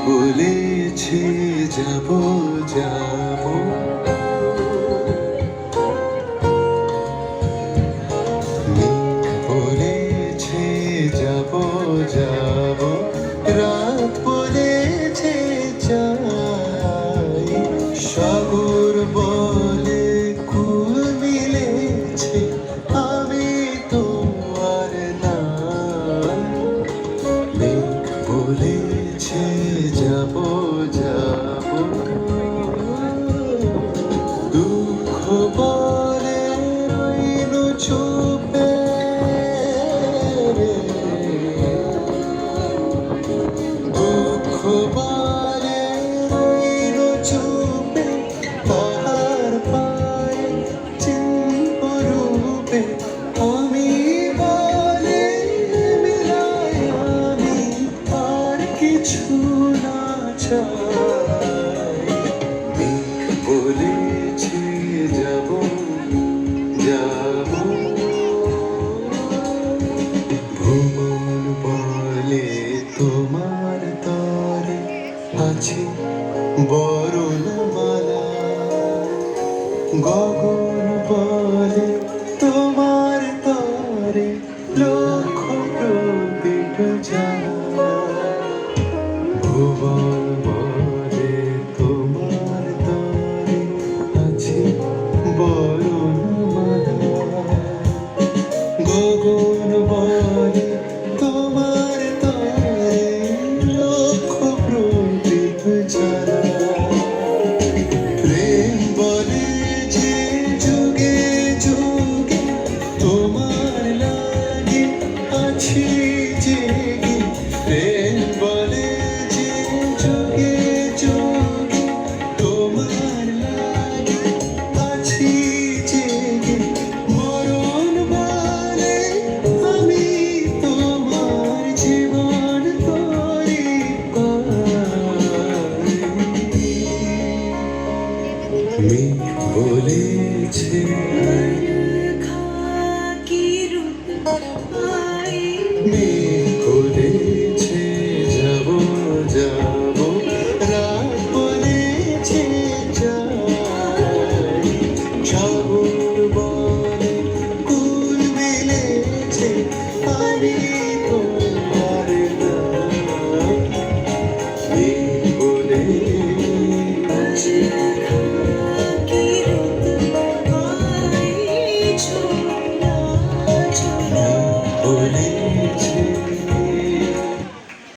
বলেছে যাব যাব, মেঘ বলেছে যাব যাব, রাত বলেছে যাই, সাগর বলে কুল মিলেছে আমি তো আর নাই। মেঘ বলেছে যাব যাব, দুঃখ বলে রইল চুপে রে, দুঃখ বলে রইল চুপে, তাহার পায়ে চিহ্ন রূপে আমি বলে মিলাই আমি আর কিছু না চাই। মেঘ বলেছে যাব যাব, ভুবন বলে তোমার তরে আছে বরণমালা, গগন বলে তোমার তরে লক্ষ প্রদীপ জ্বালা, ভুবন বলে তোমার তরে আছে বরণমালা, গগন বলে তোমার তরে লক্ষ প্রদীপ জ্বালা, প্রেম বলে যে যুগে যুগে তোমার লাগে আছি জেগে, প্রেম বলে যে যুগে যুগে তোমার লাগে আছি জেগে, মরণ বলে আমি তোমার জীবন তরি পাই। মেঘ বলেছে মেঘ বলেছে যাব যাব, রাত বলেছে যাই, সাগর বলে কুল মিলেছে আমি তোমার নাই। মেঘ বলেছে বলে